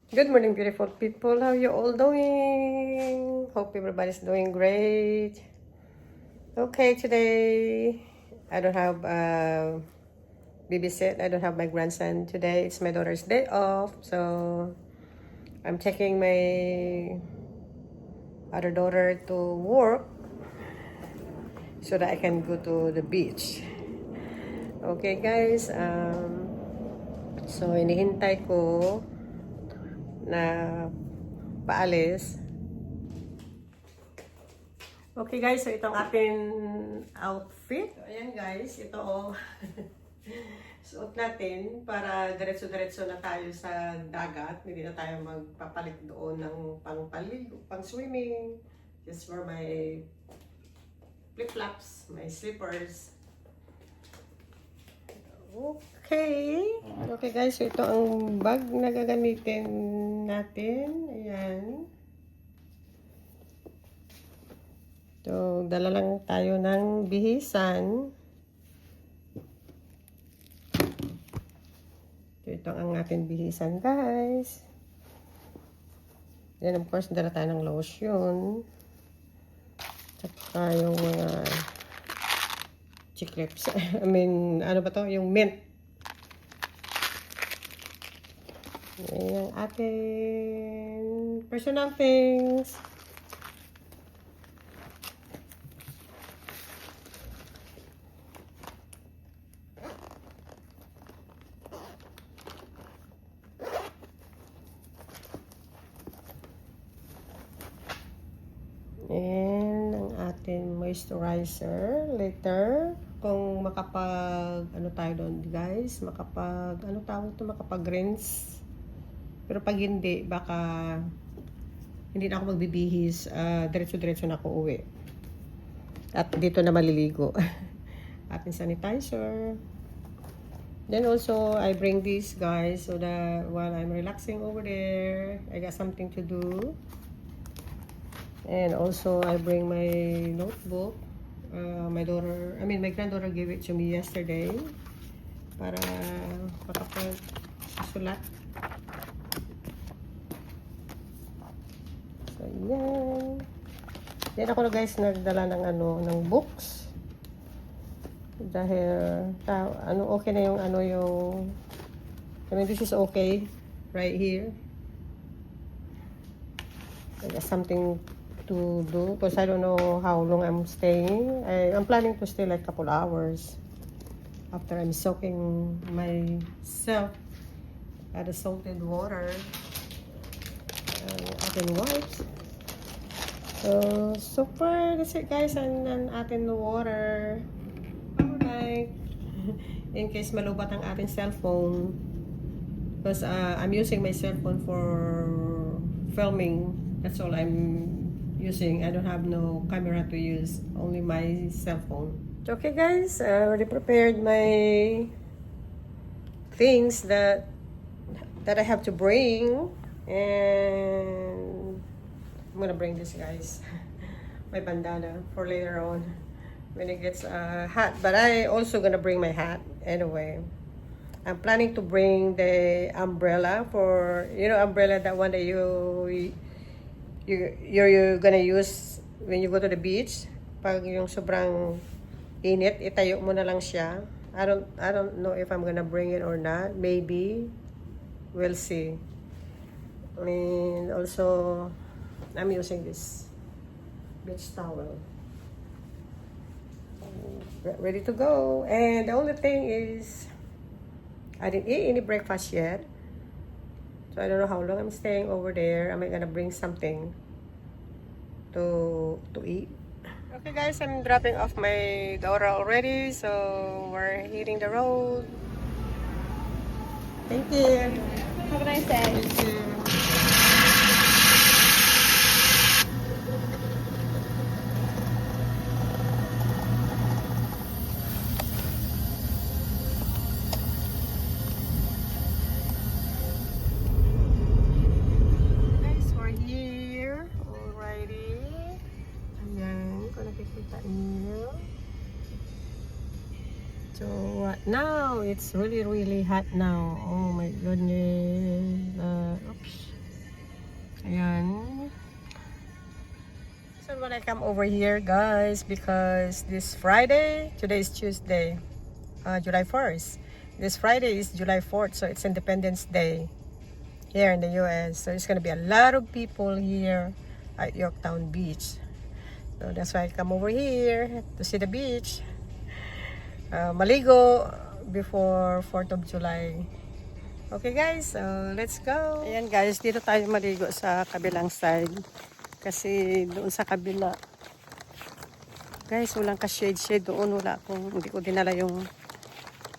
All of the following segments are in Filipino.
Good morning, beautiful people. How you all doing? Hope everybody's doing great. Okay, today I don't have babysit. I don't have my grandson today. It's my daughter's day off, so I'm taking my other daughter to work so that I can go to the beach. Okay, guys. So hinihintay ko na paalis. Okay guys, so itong ating outfit. So, ayan guys, ito oh. Suot natin para diretso-diretso na tayo sa dagat. Hindi na tayo magpapalit doon ng pang-paligo, pang-swimming. Just for my flip-flops, my slippers. Okay. Okay guys, so ito ang bag na gagamitin natin. Ayan. So, dala lang tayo ng bihisan. So, ito ang ating bihisan, guys. Then, of course, dala tayo ng lotion. Tsaka yung mga chiclips. I mean, ano ba to? Yung mint. Yan ang ating personal things. And ang ating moisturizer later kung makapag ano tayo doon guys, makapag ano tawag ito, makapag rinse. Pero pag hindi, baka hindi na ako magbibihis, diretso-diretso na ako uwi. At dito na maliligo. Ating sanitizer. Then also I bring this guys so that while I'm relaxing over there, I got something to do. And also, I bring my notebook. My granddaughter gave it to me yesterday para makapagsulat. So, yan. Yan ako na guys, nagdala ng books. Dahil, okay na yung, this is okay right here. I got something to do because I don't know how long I'm staying. I'm planning to stay like a couple hours after I'm soaking myself at the salted water. Ating wipes. So far, that's it guys. And ating water. Alright. In case malubat ang ating cellphone. Because I'm using my cellphone for filming. That's all I'm using. I don't have no camera to use, only my cell phone. Okay guys, I already prepared my things that I have to bring, and I'm gonna bring this guys, my bandana for later on when it gets hot. But I also gonna bring my hat anyway. I'm planning to bring the umbrella for, umbrella, that one that you're gonna use when you go to the beach. Pag yung sobrang init, itayo mo na lang siya. I don't know if I'm gonna bring it or not. Maybe. We'll see. And also, I'm using this beach towel. Ready to go. And the only thing is, I didn't eat any breakfast yet. So I don't know how long I'm staying over there. Am I gonna bring something to eat? Okay guys, I'm dropping off my daughter already. So we're hitting the road. Thank you. Have a nice day. Thank you. So now it's really hot now. Oh my goodness. Oops. reason I come over here, guys, because this Friday, today is Tuesday, July 1st. This Friday is July 4th, so it's Independence Day here in the US. So it's gonna be a lot of people here at Yorktown Beach. So that's why I come over here to see the beach. Maligo before 4th of July. Okay guys, so let's go. Ayan guys, dito tayo maligo sa kabilang side. Kasi doon sa kabila, guys, walang ka-shade doon. Hindi ko dinala yung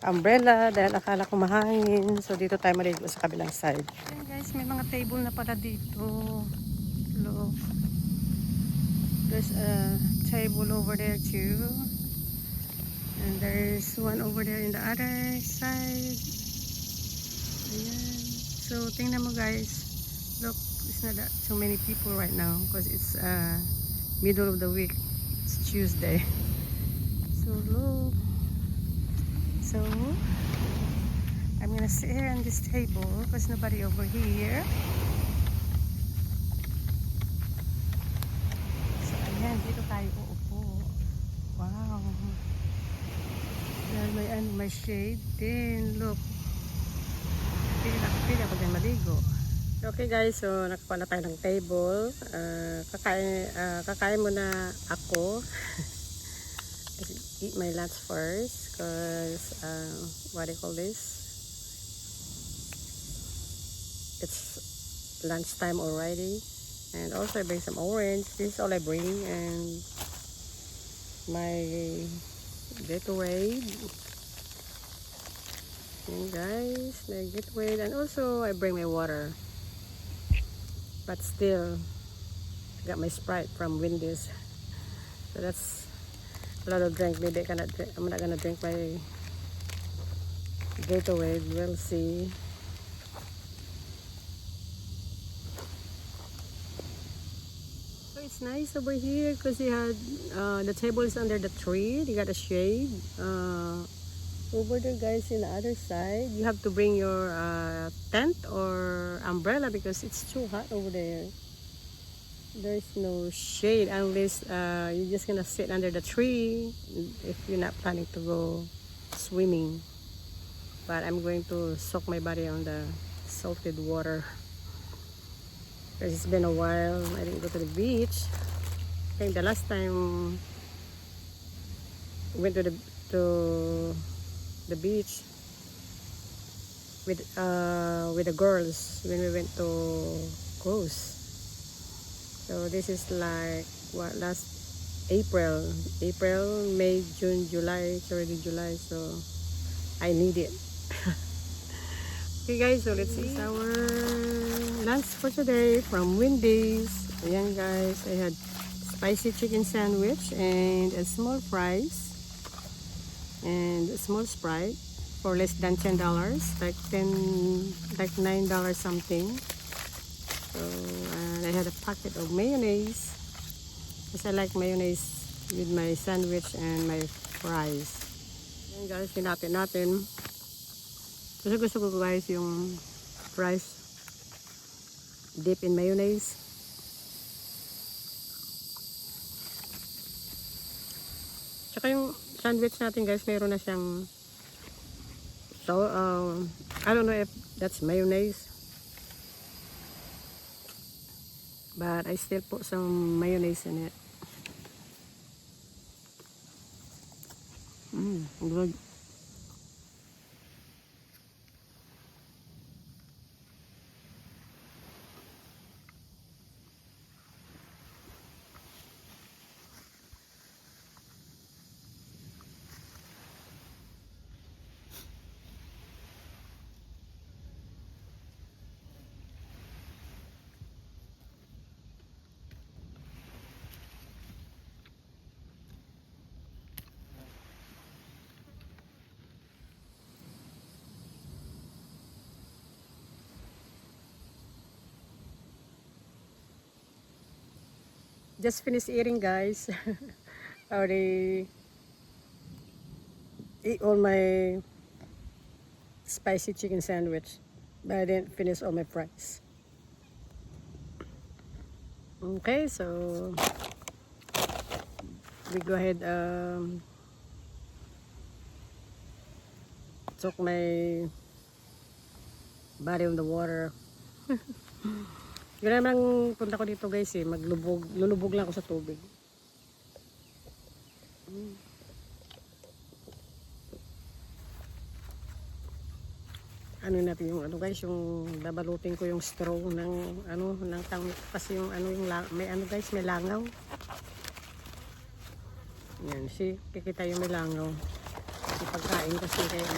umbrella dahil akala ko mahangin. So dito tayo maligo sa kabilang side. Ayan guys, may mga table na pala dito. Look. There's a table over there too. And there's one over there in the other side. Ayan. So tingnan mo guys. Look, it's not that so many people right now because it's middle of the week. It's Tuesday. So look. So I'm gonna sit here on this table because nobody over here. So ayan, dito tayo uupo. Wow. Dahil may shade din. Look. Pila ako din maligo. Okay guys, so nakapala tayo ng table. Kakain muna ako. Eat my lunch first because what do you call this? It's lunchtime already. And also I bring some orange. This is all I bring. And my Gatorade. And guys, my Gatorade. And also I bring my water. But still, I got my Sprite from Wendy's. So that's a lot of drink. Maybe I'm not gonna drink my Gatorade. We'll see. So it's nice over here because you had the table is under the tree. You got a shade. Over there guys, in the other side you have to bring your tent or umbrella because it's too hot over there. There's no shade unless you're just gonna sit under the tree if you're not planning to go swimming. But I'm going to soak my body on the salted water because it's been a while I didn't go to the beach. I think the last time I went to the beach with the girls when we went to cruise. So this is like what, last April, May, June, July. It's already July, so I need it. Okay guys, so let's eat our lunch for today from Wendy's. Ayan guys, I had spicy chicken sandwich and a small fries and a small Sprite for less than $10, like $9 something. So and I had a packet of mayonnaise because I like mayonnaise with my sandwich and my fries. Ayan guys, hinapin natin. Gusto ko guys yung fries dip in mayonnaise. Tsaka yung sandwich natin guys, mayroon na siyang so I don't know if that's mayonnaise, but I still put some mayonnaise in it. Good. Just finished eating guys. I already ate all my spicy chicken sandwich, but I didn't finish all my fries. Okay, so we go ahead soak my body on the water. Yun naman ang punta ko dito guys eh, lulubog lang ako sa tubig. Ano natin yung ano guys, yung babalutin ko yung straw ng ano ng tang kasi yung ano yung may ano guys, may langaw. Yan, kikita yung may langaw. Kasi pagkain kasi kaya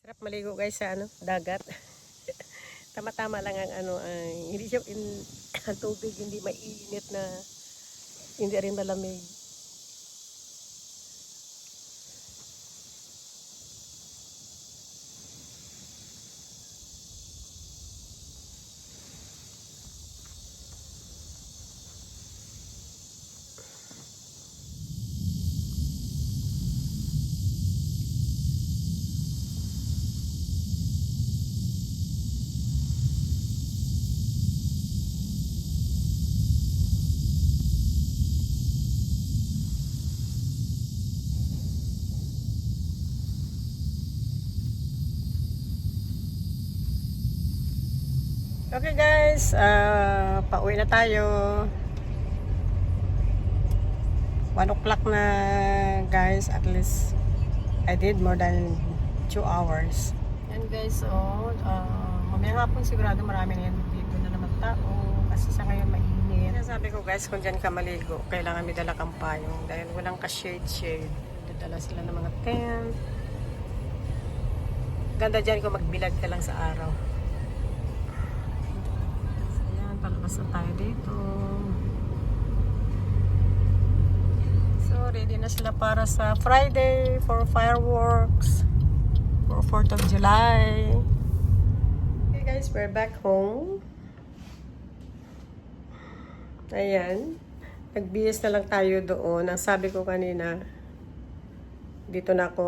sarap maligo guys sa ano, dagat. Tama-tama lang ang ano, hindi siya ang tubig hindi mainit na hindi rin malamig. Okay guys, pauwi na tayo. 1 o'clock na guys, at least I did more than 2 hours. Yan guys, so mamayang hapon sigurado marami na yan dito na naman tao kasi sa ngayon mainit. Sabi ko guys, kung dyan ka maligo, kailangan may dala kang payong dahil walang ka-shade. Dadala sila ng mga tent. Ganda dyan kung magbilad ka lang sa araw. Palabas na tayo dito. So, ready na sila para sa Friday for fireworks for 4th of July. Okay guys, we're back home. Ayan. Nagbihis na lang tayo doon. Ang sabi ko kanina, dito na ako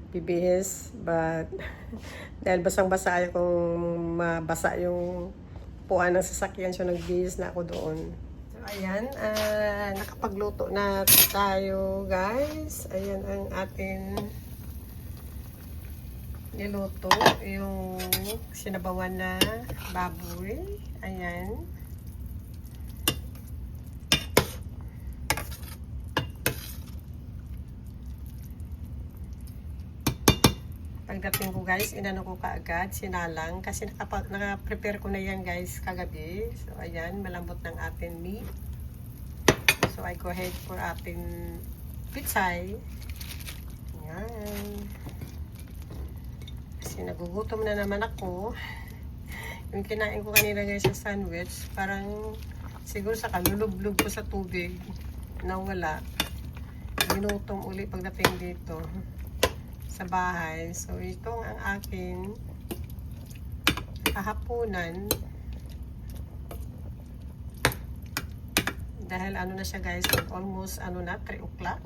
bibihis. But, dahil basang-basa ayaw kung mabasa yung puan ng sasakyan, so nagbihis na ako doon. So ayan, nakapagluto na tayo guys. Ayan ang ating niluto, yung sinabawan na baboy. Ayan. Pagdating ko guys, inano ko kaagad, sinalang. Kasi naka-prepare ko na yan guys kagabi. So ayan, malambot ng ating meat. So I go ahead for ating pitsay. Ayan. Kasi nagugutom na naman ako. Yung kinain ko kanina guys sa sandwich, parang siguro sa kalulublog ko sa tubig, nawala. Ginutom uli pagdating dito sa bahay. So ito ang akin kahaponan. Dahil ano na siya guys, almost ano na 3 o'clock.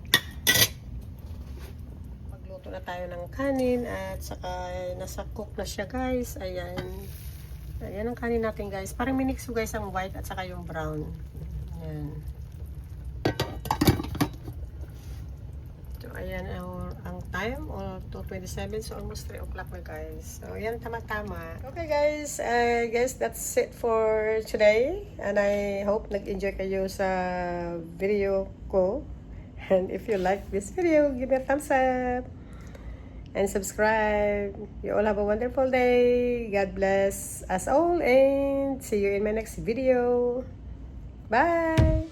Magluto na tayo ng kanin at saka nasa cook na siya guys. Ayan. Ayan ang kanin natin guys. Parang minix ko guys ang white at saka yung brown. Ayan. So ayan ang time, or 2:27. So, almost 3 o'clock na, guys. So, ayan, tama-tama. Okay, guys. I guess that's it for today. And I hope nag-enjoy kayo sa video ko. And if you like this video, give me a thumbs up. And subscribe. You all have a wonderful day. God bless us all. And see you in my next video. Bye!